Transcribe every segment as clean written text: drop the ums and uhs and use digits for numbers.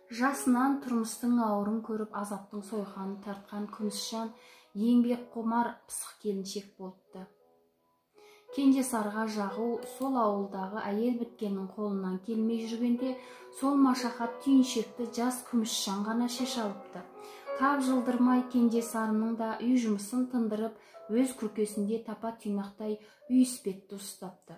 Жасынан тұрмыстың ауырын көріп, азаптың сойқанын тартқан Күмісжан еңбек құмар пысық келіншек болыпты. Кенжесарға жағу сол ауылдағы әйел біткеннің қолынан келмей жүргенде, сол машақат түйіншекті жас Күмісжан ғана шеше алыпты. Тап жылдырмай Кенжесарының да үй жұмысын тындырып, өз күркесінде тапа түйнақтай үй іспетті ұстапты.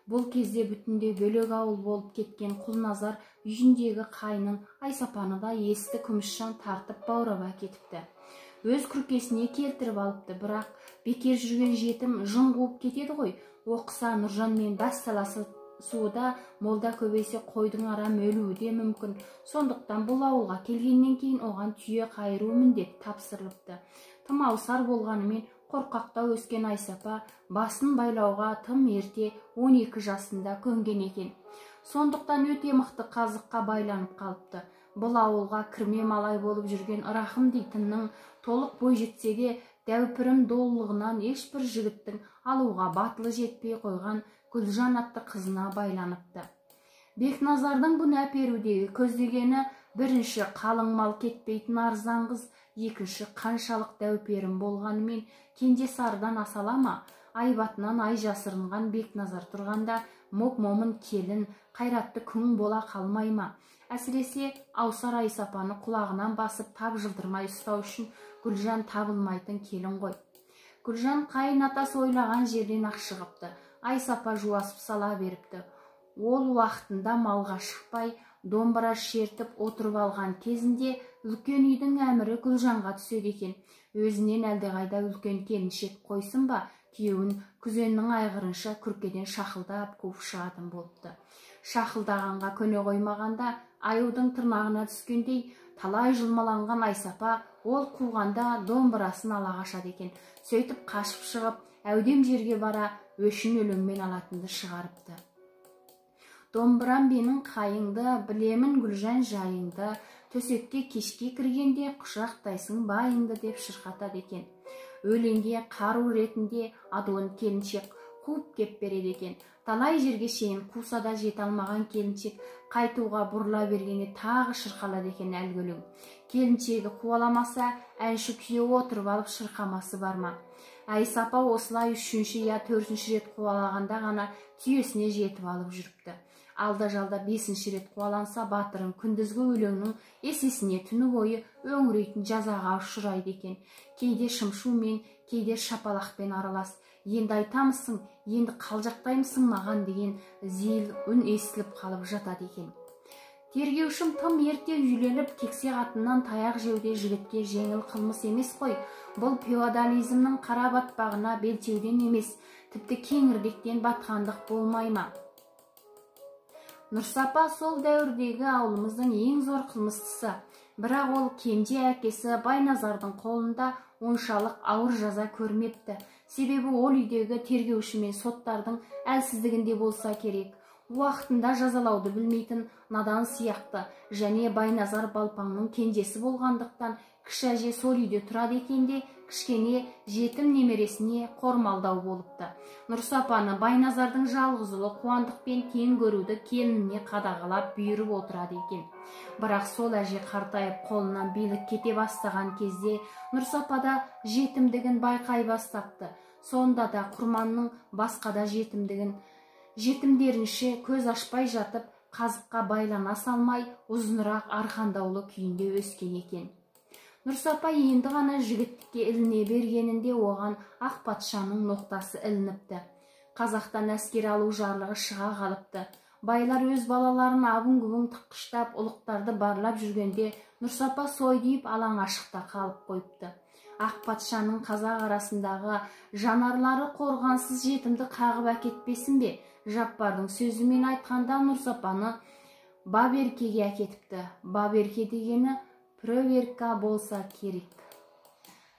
Бұл кезде бүтінде бөлек ауыл болып кеткен Құлназар үйіндегі қайнын Айсапаны да есті Күмісжан тартып баурап әкетіпті. Өз күркесіне келтіріп алыпты, бірақ бекер жүрген жетім жын қуып кетеді ғой. Оқыса Нұржанмен бас таласы суыда, молда көбейсе қойдың арам өлуі де мүмкін. Сондықтан бұл ауылға келгеннен кейін оған түйе қайыру міндет тапсырылыпты. Тым аусар болғанымен қорқақта өскен Айсапа басын байлауға тым ерте 12 жасында көнген екен. Сондықтан өте мықты қазыққа байланып қалыпты. Бұл ауылға кірме малай болып жүрген Рахым дейтіннің толық бой жетсе де, дәупірім долылығынан ешбір жігіттің алуға батылы жетпей қойған Гүлжан атты қызына байланыпты. Бекназардың бұны әперудегі көздегені бірінші қалың мал кетпейтін арзан қыз, екінші қаншалық дәуперім болғанымен Кенжесардан асалама, айбатынан ай жасырынған Бекназар тұрғанда моп-момын келін, қайратты күң бола қалмай ма? Әсіресе аусар Айсапаны құлағынан басып тап жылдырмай ұстау үшін Гүлжан табылмайтын келін ғой. Гүлжан қайынатасы ойлаған жерден ақ шығыпты. Айсапа жуасып сала беріпті. Ол уақытында малға шықпай, домбыра шертіп отырып алған кезінде үлкен үйдің әмірі Гүлжанға түседі екен. Өзінен әлдеқайда үлкен келіншек қойсын ба, күйеуін күзеннің айғырынша күркеден шақылдап қуып шығатын болыпты. Шақылдағанға көне қоймағанда, аюдың тырнағына түскендей талай жылмаланған Айсапа ол қуғанда домбырасын ала қашады екен. Сөйтіп қашып шығып, әудем жерге бара өшін өлеңмен алатынды шығарыпты. Домбырам менің қайыңды, білемін Гүлжан жайыңды, төсекке кешке кіргенде құшақтайсың байыңды деп шырқатады екен. Өлеңге қару ретінде адуын келіншек қуып кеп береді екен. Талай жерге шейін қуса да жете алмаған келіншек қайтуға бұрыла бергенде тағы шырқалады екен әлгі өлең. Келіншегі қуаламаса, әнші күйеуі отырып алып шырқамасы бар ма? Айсапа осылай 3-ші я 4-ші рет қуалағанда ғана түйесіне жетіп алып жүріпті. Алда-жалда 5-ші рет қуаланса, батырын күндізгі өлеңнің есесіне түні бойы өңірейтін жазаға ұшырайды екен. Кейде шымшумен, кейде шапалақпен аралас. Енді айтамысың, енді қалжақтаймысың маған деген зейіл үн естіліп қалып жатады екен. Тергеушім тым ерте үйленіп, кексе қатыннан таяқ жеуде жігітке жеңіл қылмыс емес қой. Бұл феодализмнің қара батпағына белтеуден емес, тіпті кеңірдектен батқандық болмай ма? Нұрсапа сол дәуірдегі ауылымыздың ең зор қылмыстысы. Бірақ ол кенже әкесі Байназардың қолында оншалық ауыр жаза көрмепті. Себебі ол үйдегі тергеуші мен соттардың әлсіздігінде болса керек. Уақытында жазалауды білмейтін надан сияқты, және Байназар Балпаңның кенжесі болғандықтан кіші әже сол үйде тұрады екенде, кішкене жетім немересіне қормалдау болыпты. Нұрсапаны Байназардың жалғыз ұлы қуандықпен тең көруді келініне қадағалап бұйырып отырады екен. Бірақ сол әже қартайып қолынан билік кете бастаған кезде Нұрсапада жетімдігін байқай бастапты. Сонда да құрманның басқада жетімдерінше көз ашпай жатып, қазыққа байлана салмай, ұзынырақ арқандаулы күйінде өскен екен. Нұрсапа енді ғана жігіттікке іліне бергенінде оған ақ патшаның ноқтасы ілініпті. Қазақтан әскер алу жарлығы шыға қалыпты. Байлар өз балаларын абың-гүбің тыққыштап, ұлықтарды барлап жүргенде Нұрсапа сойдиып алаң ашықта қалып қойыпты. Ақ патшаның қазақ арасындағы жанарлары қорғансыз жетімді қағып әкетпесін бе? Жаппардың сөзімен айтқанда Нұрсапаны Баберкеге әкетіпті. Баберке дегені проверка болса керек.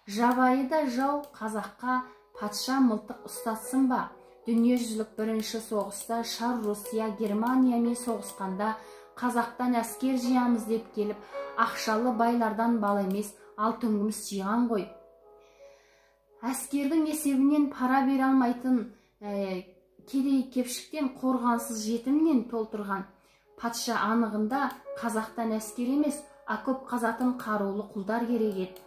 Жабайы да жау қазаққа патша мылтық ұстатсын ба? Дүниежүзілік бірінші соғыста Шар Русия Германиямен соғысқанда қазақтан әскер жиямыз деп келіп, ақшалы байлардан бал емес алтын күміс жиған ғой. Әскердің есебінен пара бере алмайтын кедей кепшіктен қорғансыз жетімнен толтырған. Патша анығында қазақтан әскер емес, көп қазатын қарулы құлдар керек еді.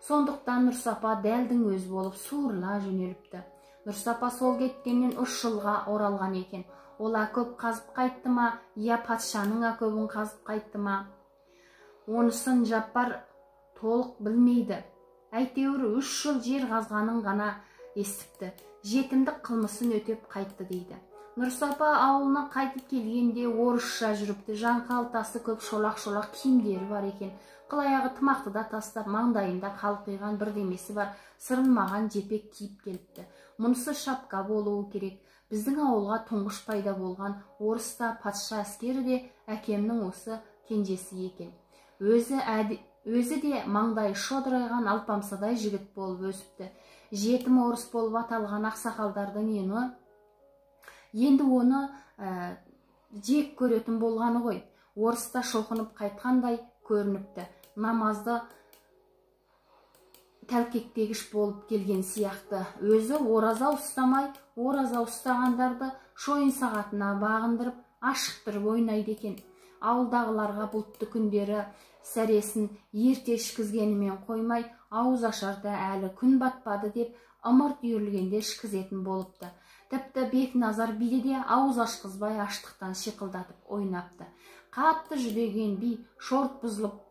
Сондықтан Нұрсапа дәлдің өз болып суырыла жөнеліпті. Нұрсапа сол кеткеннен 3 жылға оралған екен. Ол көп қазып қайтты ма, я патшаның көбін қазып қайтты ма? Онысын Жаппар толық білмейді. Әйтеуір 3 жыл жер қазғанын ғана естіпті. Жетімдік қылмысын өтеп қайтты дейді. Нұрсапа ауылына қайтып келгенде орысша жүріпті. Жан қалтасы көп, шолақ-шолақ киімдері бар екен. Қыл аяғы тымақты да тастап, маңдайында қалқиған бірдемесі бар сырылмаған жепек киіп келіпті. Мұнысы шапка болуы керек. Біздің ауылға тұңғыш пайда болған орыста патша әскері де әкемнің осы кенжесі екен. Өзі де маңдайы шодырайған алпамсадай жігіт болып өсіпті. Жетім орыс болып аталған ақсақалдардың енді оны жек көретін болғаны ғой. Орыста шоқынып қайтқандай көрініпті. Намазды тәлкектегіш болып келген сияқты. Өзі ораза ұстамай, ораза ұстағандарды шойын сағатына бағындырып, ашықтырып ойнайды екен. Ауылдағыларға бұлтты күндері сәресін ерте ішкізгенімен қоймай, ауыз ашарда әлі күн батпады деп ымырт үйірілгенде ішкізетін болыпты. Тіпті Бекназар биді де ауыз ашқызбай аштықтан шиқылдатып ойнапты. Қатты жүдеген би шорт бұзылып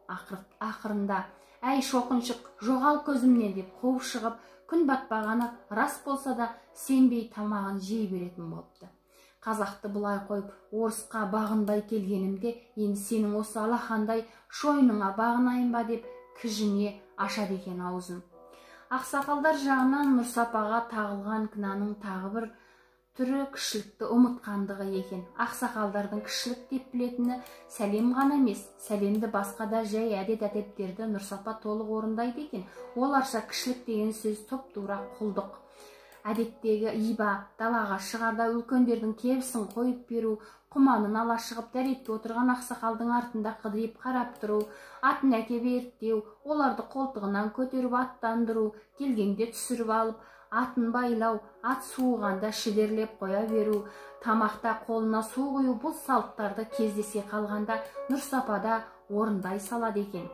ақырында «Әй шоқыншық, жоғал көзімнен» деп қуып шығып, күн батпағаны рас болса да сенбей тамағын жей беретін болыпты. Қазақты бұлай қойып, орысқа бағынбай келгенімде, енді сенің осы алақандай шойныңа бағынайын ба деп кіжіне ашады екен аузын. Ақсақалдар жағынан Нұрсапаға тағылған кінәнің тағы бір түрі кішілікті ұмытқандығы екен. Ақсақалдардың кішілік деп білетіні сәлем ғана емес, сәлемді басқа да жай әдет-әдептерді Нұрсапа толық орындайды екен. Оларша кішілік деген сөз топ-тура құлдық. Әдеттегі иба, далаға шығарда үлкендердің кебісін қойып беру, құманын ала шығып дәретке отырған ақсақалдың артында қыдырып қарап тұру, атын әкеп ерттеу, оларды қолтығынан көтеріп аттандыру, келгенде түсіріп алып, атын байлау, ат суығанда шідерлеп қоя беру, тамақта қолына су құю, бұл салттарды кездесе қалғанда Нұрсапада орындай салады екен.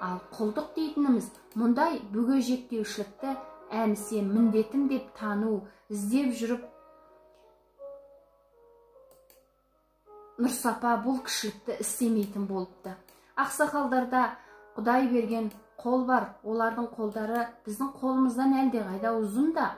Ал құлдық дейтініміз мұндай бүгежектеушілікті әмсе міндетім деп тану, іздеп жүріп, Нұрсапа бұл кішілікті істемейтін болыпты. Ақсақалдарда Құдай берген қол бар, олардың қолдары біздің қолымыздан әлде қайда ұзын да.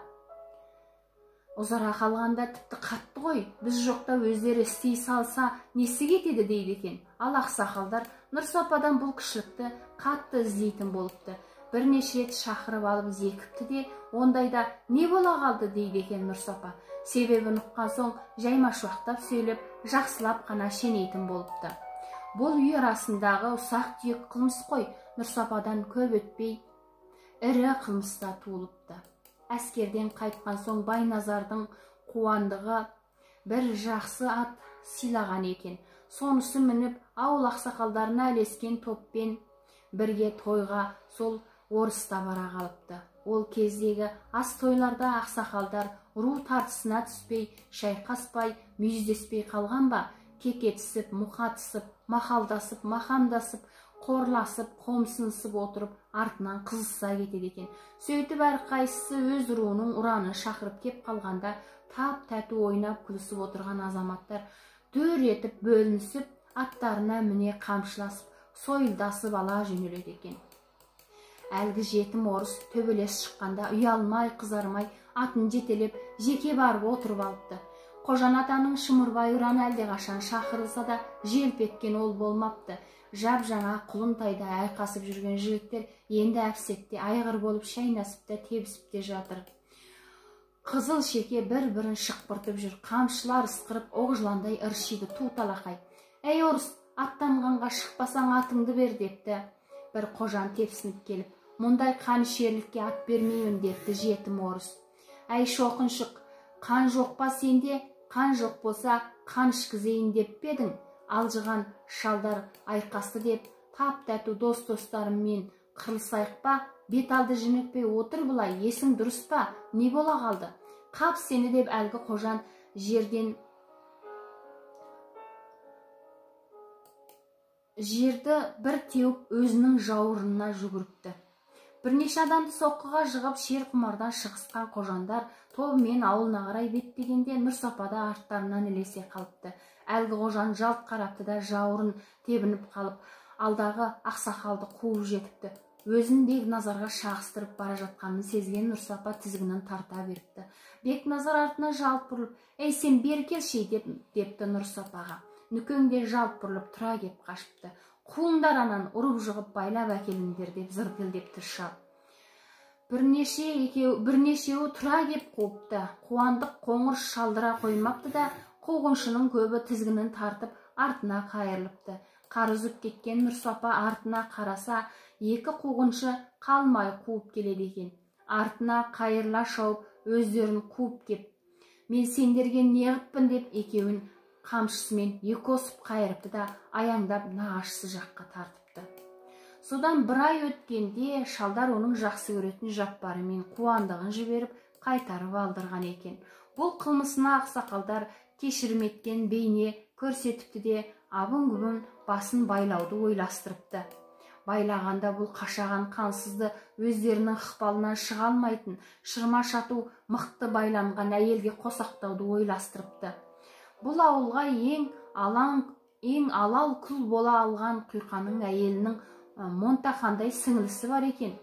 Ұзара қалғанда тіпті қатты ғой, біз жоқта өздері істей салса несі кетеді дейді екен. Ал ақсақалдар Нұрсападан бұл кішілікті қатты іздейтін болыпты. Бірнеше рет шақырып алып зекіпті де, ондайда не бола қалды дейді екен Нұрсапа. Себебін ұққан соң жаймашуақтап сөйлеп, жақсылап қана шенейтін болыпты. Бұл үй арасындағы ұсақ түйек қылмыс қой, Нұрсападан көп өтпей ірі қылмыста туылыпты. Әскерден қайтқан соң Байназардың қуандығы бір жақсы ат сыйлаған екен. Сонысы мініп, ауыл ақсақалдарына ілескен топпен бірге тойға сол орыста бара қалыпты. Ол кездегі ас тойларда ақсақалдар ру тартысына түспей, шайқаспай, мүйіздеспей қалған ба, кекетісіп, мұқатысып, мақалдасып, мақамдасып, қорласып, қомсынысып отырып, артынан қызыса кетеді екен. Сөйтіп әрқайсысы өз руының ұранын шақырып кеп қалғанда, тап-тәту ойнап күлісіп отырған азаматтар дөр етіп бөлінісіп, аттарына міне қамшыласып, сойылдасып ала жөнеледі екен. Әлгі жетім орыс төбелес шыққанда ұялмай, қызармай, атын жетелеп, жеке барып отырып алыпты. Қожан атаның шымырбай ұраны әлде қашан шақырылса да желп еткен ол болмапты. Жап жаңа құлынтайда айқасып жүрген жігіттер енді әпсетте айғыр болып шайнасып та тебісіп те жатыр. Қызыл шеке бір-бірін шықпыртып жүр, қамшылар ысқырып, оғжыландай ыршиды ту-талақай. «Әй орыс, аттанғанға шықпасаң атыңды бер» депті. Бір қожан тепсініп келіп, «Мұндай қанішерлікке ат бермеймін» депті жетім орыс. «Әй шоқыншық, қан жоқ па сенде? Қан жоқ болса, қан ішкізейін деп педің?» Алжыған шалдар айқасты деп, тап-тәту дос-достарыммен қырылсайық па? Бет алды жемекпей отыр бұлай, есің дұрыс па? Не бола қалды? Қап сені деп әлгі қожан жерден жерді бір теуіп өзінің жауырынына жүгіріпті. Бірнеше адамды соққыға жығып шер құмардан шығысқан қожандар тобымен ауылына қарай беттегенде Нұрсапа да арттарынан ілесе қалыпты. Әлгі қожан жалт қарапты да жауырын тебініп қалып, алдағы ақсақалды қуып жетіпті. Өзін Бекназарға шағыстырып бара жатқанын сезген Нұрсапа тізгінін тарта беріпті. Бекназар артына жалт бұрылып, «Ей, сен бері келші» депті Нұрсапаға. Нүкең де жалт бұрылып тұра кеп қашыпты. «Қуыңдар анан, ұрып жығып байлап әкеліңдер» деп зыркылдепті шал. Бірнешеуі тұра кеп қуыпты. Қуандық қоңыр шалдыра қоймапты да, қуғыншының көбі тізгінін тартып артына қайырылыпты. Қар үзіп кеткен Нұрсапа артына қараса, екі қуғыншы қалмай қуып келеді екен. Артына қайырыла шауып, өздерін қуып кеп, «Мен сендерге неғыппын» деп екеуін қамшысымен екі осып қайырыпты да аяңдап нағашысы жаққа тартыпты. Содан бір ай өткенде шалдар оның жақсы көретін Жаппары мен Қуандығын жіберіп қайтарып алдырған екен. Бұл қылмысына ақсақалдар кешірім еткен бейне көрсетіпті де абын-күбін басын байлауды ойластырыпты. Байлағанда бұл қашаған қансызды өздерінің ықпалынан шыға алмайтын шырма шату мықты байланған әйелге қосақтауды ойластырыпты. Бұл ауылға ең алал күл бола алған Құйқаның әйелінің Монтақандай сіңілісі бар екен.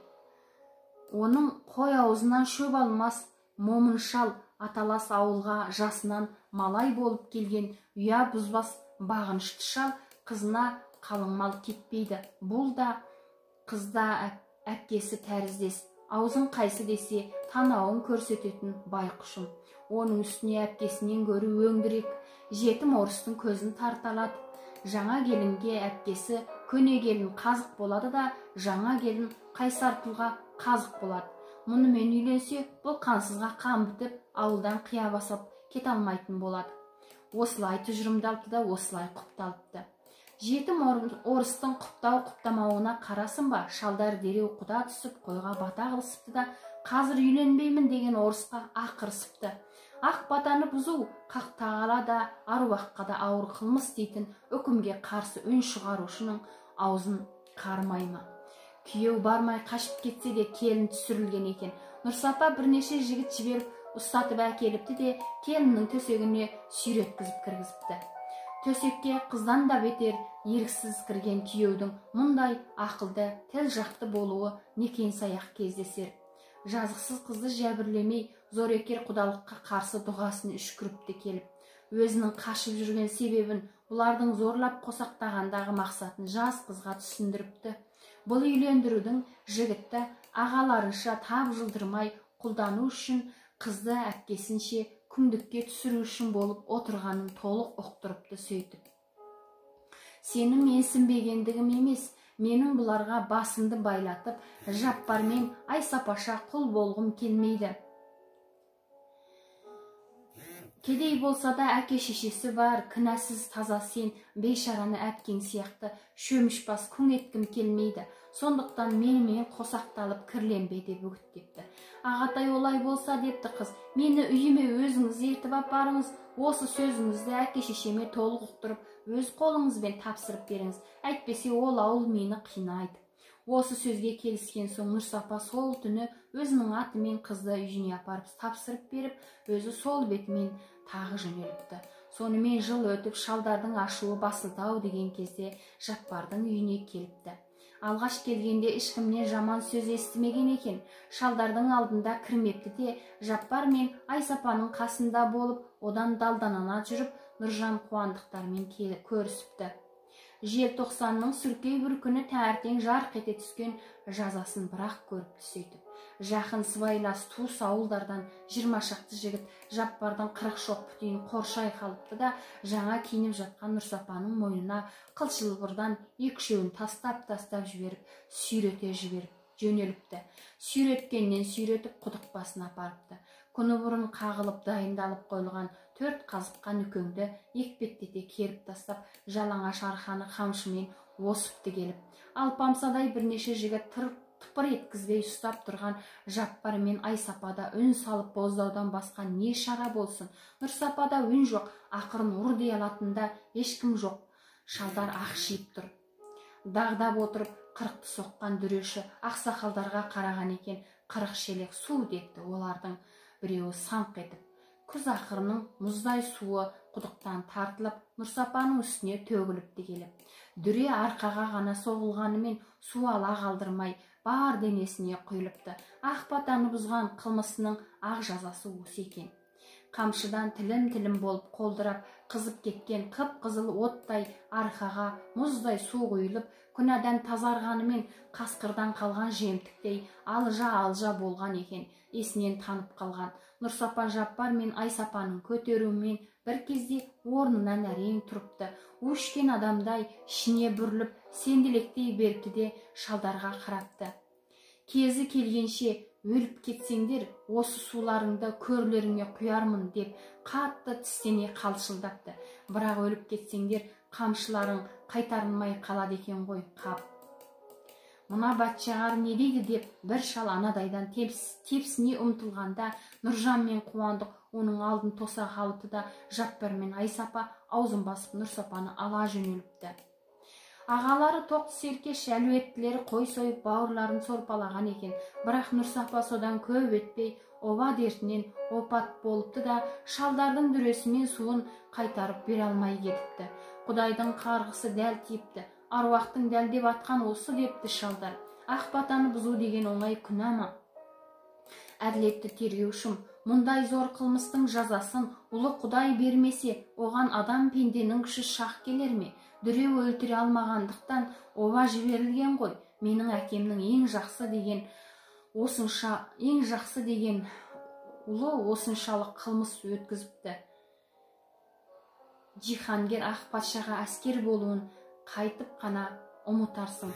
Оның қой аузынан шөп алмас момыншал аталас ауылға жасынан малай болып келген ұя бұзбас бағынышты шал қызына қалың мал кетпейді. Бұл да қызда әпкесі тәріздес, аузын қайсы десе танауын көрсететін байқұшым. Оның үстіне әпкесінен гөрі өңдірек, жетім орыстың көзін тарталады. Жаңа келінге әпкесі көне келін қазық болады да, жаңа келін қайсар тұлға қазық болады. Мұнымен үйленсе, бұл қансызға қан бітіп, ауылдан қия басып кете алмайтын болады. Осылай тұжырымдалды да осылай құпталыпты. Жетім орыстың құптау-құптамауына қарасын ба, шалдар дереу құда түсіп қойға бата қылысыпты да, қазір үйленбеймін деген орысқа ақырысыпты. Ақ батаны бұзу қақ тағала да аруаққа да ауыр қылмыс дейтін үкімге қарсы үн шығарушының аузын қармайма. Күйеу бармай қашып кетсе де келін түсірілген екен. Нұрсапа бірнеше жігіт жіберіп ұстатып әкеліпті де келіннің төсегіне сүйреткізіп кіргізіпті. Төсекке қыздан да бетер еріксіз кірген күйеудің мұндай ақылды, тіл жақты болуы некен саяқ кездесер. Жазықсыз қызды жәбірлемей, зорекер құдалыққа қарсы дұғасын үшкіріпті келіп, өзінің қашып жүрген себебін, бұлардың зорлап қосақтағандағы мақсатын жас қызға түсіндіріпті. Бұл үйлендірудің жігітті ағаларынша тап жылдырмай құлдану үшін, қызды әпкесінше күңдікке түсіру үшін болып отырғанын толық ұқтырыпты сөйтіп. Сенің менсінбегендігім емес, менің бұларға басымды байлатып, Жаппармен Айсапаша құл болғым келмейді. Кедей болса да әке шешесі бар, кінәсіз таза сен, бейшараны әпкең сияқты шөмішпас күң еткім келмейді. Сондықтан менімен қосақталып кірленбе деп үгіттепті. Ағатай олай болса депті қыз, мені үйіме өзіңіз ертіп апарыңыз, осы сөзіңізді әке шешеме толық ұқтырып, өз қолыңызбен тапсырып беріңіз, әйтпесе ол ауыл мені қинайды. Осы сөзге келіскен соң Нұрсапа сол түні өзінің атымен қызды үйіне апарып тапсырып беріп, өзі сол бетімен тағы жөнеліпті. Сонымен жыл өтіп, шалдардың ашуы басылды-ау деген кезде Жаппардың үйіне келіпті. Алғаш келгенде ешкімнен жаман сөз естімеген екен. Шалдардың алдында кірмепті де, Жаппар мен Айсапаның қасында болып, одан далданана жүріп, Нұржан Қуандықтармен көрісіпті. Желтоқсанның сүркей бір күні таңертең жарқ ете түскен жазасын бірақ көріпті сөйтіп. Жақын сыбайлас туыс ауылдардан 20 шақты жігіт Жаппардың 40 шоқ бүтейін қоршай қалыпты да, жаңа киініп жатқан Нұрсапаның мойнына қылшылбырдан 2-3-еуін тастап жіберіп, сүйрете жіберіп жөнеліпті. Сүйреткеннен сүйретіп құдық басына апарыпты. Күні бұрын қағылып дайындалып қойылған 4 қазыққа Нүкеңді екпеттете керіп тастап, жалаңаш арқаны қамшымен осыпты келіп. Алпамсадай бірнеше жігіт тыпыр еткізбей ұстап тұрған Жаппар мен Айсапада үн салып боздаудан басқа не шара болсын. Нұрсапада үн жоқ, ақырын ұр дей алатында ешкім жоқ. Шалдар ақшиып тұр. дағдап отырып қырықты соққан дүреші ақсақалдарға қараған екен. 40 шелек су депті олардың біреуі саңқ етіп. Күз ақырының мұздай суы құдықтан тартылып Нұрсапаның үстіне төгіліпті келіп. Дүре арқаға ғана соғылғанымен су ала қалдырмай бар денесіне құйылыпты. Ақбатаны бұзған қылмысының ақ жазасы осы екен. Қамшыдан тілім болып қолдырап қызып кеткен қып-қызыл оттай арқаға мұздай су құйылып, күнәдан тазарғанымен қасқырдан қалған жемтіктей алжа болған екен. Есінен танып қалған Нұрсапа Жаппар мен Айсапаның көтеруімен бір кезде орнынан әрең тұрыпты. Өшкен адамдай ішіне бүріліп сенделектей беріпті де шалдарға қарапты. Кезі келгенше өліп кетсеңдер, осы суларыңды көрлеріңе құярмын деп қатты тістене қалшылдапты. Бірақ өліп кетсеңдер, қамшыларың қайтарылмай қалады екен ғой, қап. Мына бәтшағар не дейді деп бір шал анадайдан тепсіне ұмтылғанда, Нұржан мен Қуандық оның алдын тоса қалыпты да Жаппар мен Айсапа аузын басып Нұрсапаны ала жөнеліпті. Ағалары тоқты серкеш әлуеттілері қой сойып бауырларын сорпалаған екен. Бірақ Нұрсапа содан көп өтпей оба дертінен опат болыпты да шалдардың дүресімен суын қайтарып бере алмай кетіпті. Құдайдың қарғысы дәл тиіпті. Аруақтың дәлдеп атқан осы депті шалдар. Ақбатаны бұзу деген оңай күнә ма? Әділетті тергеушім, мұндай зор қылмыстың жазасын ұлы Құдай бермесе, оған адам пенденің күші шақ келер ме? Дүре өлтіре алмағандықтан оба жіберілген ғой. Менің әкемнің ең жақсы деген ұлы осыншалық қылмыс өткізіпті. Жиһангер ақ патшаға әскер болуын қайтып қана ұмытарсың.